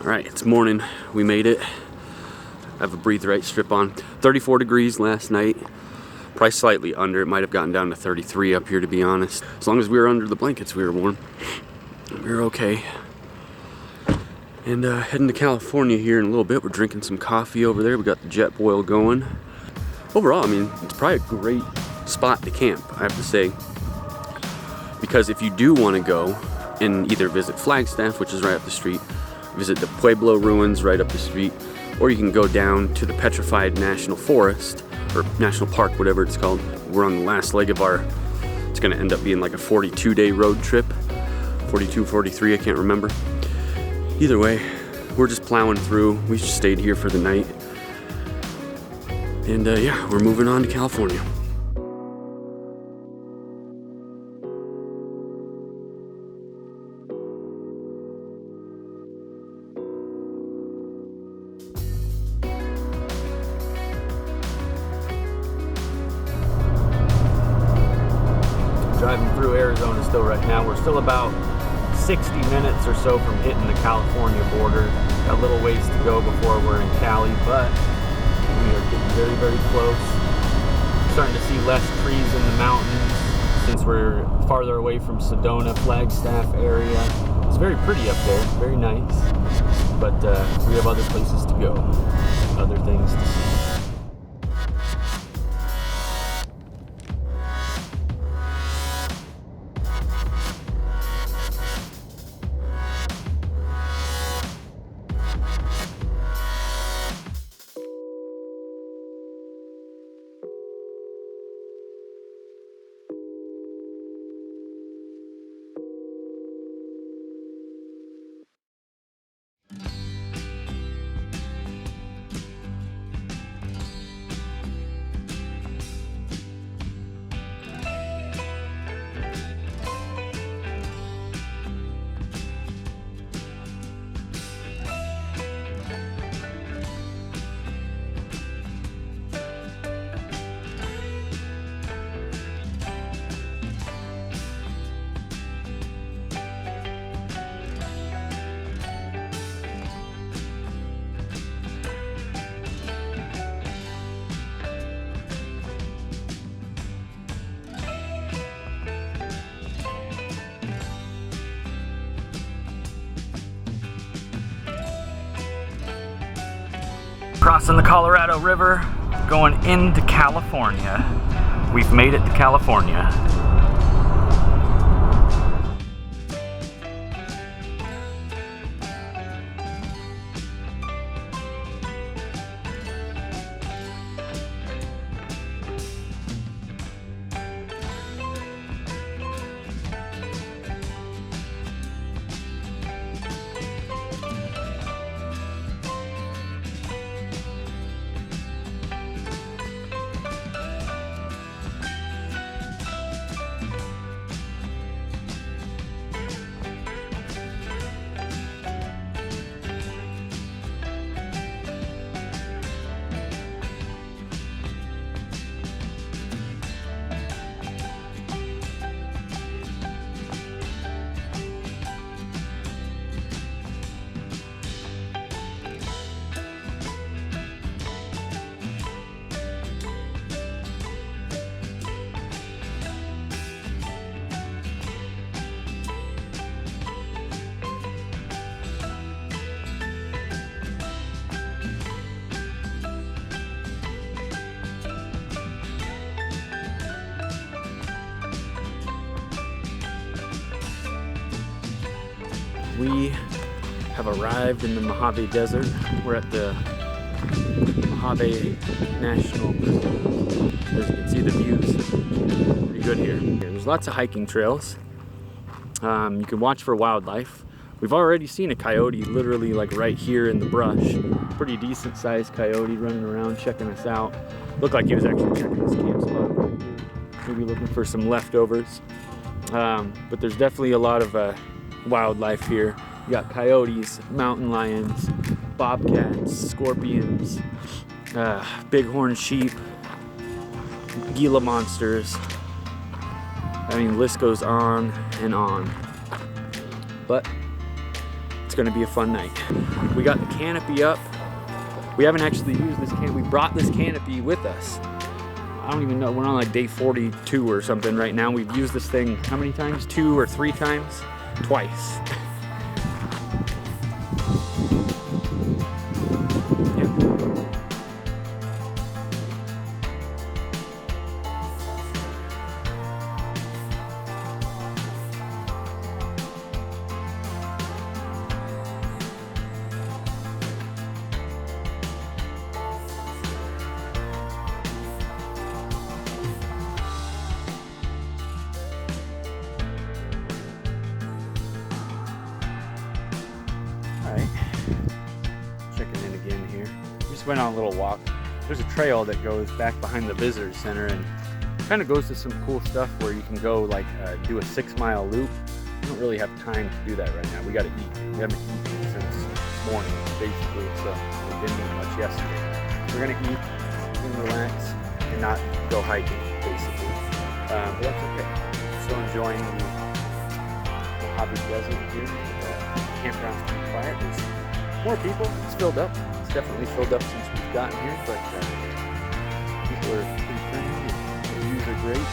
Alright, it's morning. We made it. I have a breathe right strip on. 34 degrees last night. Probably slightly under. It might have gotten down to 33 up here, to be honest. As long as we were under the blankets, we were warm. We were okay. And heading to California here in a little bit. We're drinking some coffee over there. We got the jet boil going. Overall, I mean, it's probably a great spot to camp, I have to say. Because if you do want to go and either visit Flagstaff, which is right up the street, visit the Pueblo ruins right up the street, or you can go down to the Petrified National Forest, or National Park, whatever it's called. We're on the last leg of our, it's gonna end up being like a 42-day road trip. 42, 43, I can't remember. Either way, we're just plowing through. We just stayed here for the night. And yeah, we're moving on to California. Driving through Arizona still right now. We're still about 60 minutes or so from hitting the California border. Got a little ways to go before we're in Cali, but we are getting very, very close. Starting to see less trees in the mountains since we're farther away from Sedona, Flagstaff area. It's very pretty up there, very nice, but we have other places to go, other things to see. Crossing the Colorado River, going into California. We've made it to California. We have arrived in the Mojave Desert. We're at the Mojave National Preserve. As you can see, the views pretty good here. There's lots of hiking trails. You can watch for wildlife. We've already seen a coyote literally like right here in the brush. Pretty decent sized coyote running around checking us out. Looked like he was actually checking this camp spot. Maybe looking for some leftovers. But there's definitely a lot of wildlife here. You got coyotes, mountain lions, bobcats, scorpions, bighorn sheep, Gila monsters. I mean, the list goes on and on. But It's gonna be a fun night. We got the canopy up. We haven't actually used this canopy. We brought this canopy with us. I don't even know, we're on like day 42 or something right now. We've used this thing how many times? 2 or 3 times? Twice. Checking in again here. We just went on a little walk. There's a trail that goes back behind the visitor center and kind of goes to some cool stuff where you can go like do a 6-mile loop. We don't really have time to do that right now. We got to eat. We haven't eaten since morning basically, so we didn't eat much yesterday. We're gonna eat and relax and not go hiking basically, but that's okay. Still enjoying the Mojave Desert here. Campground's pretty quiet. There's more people. It's filled up. It's definitely filled up since we've gotten here, but people are pretty friendly. The views are great.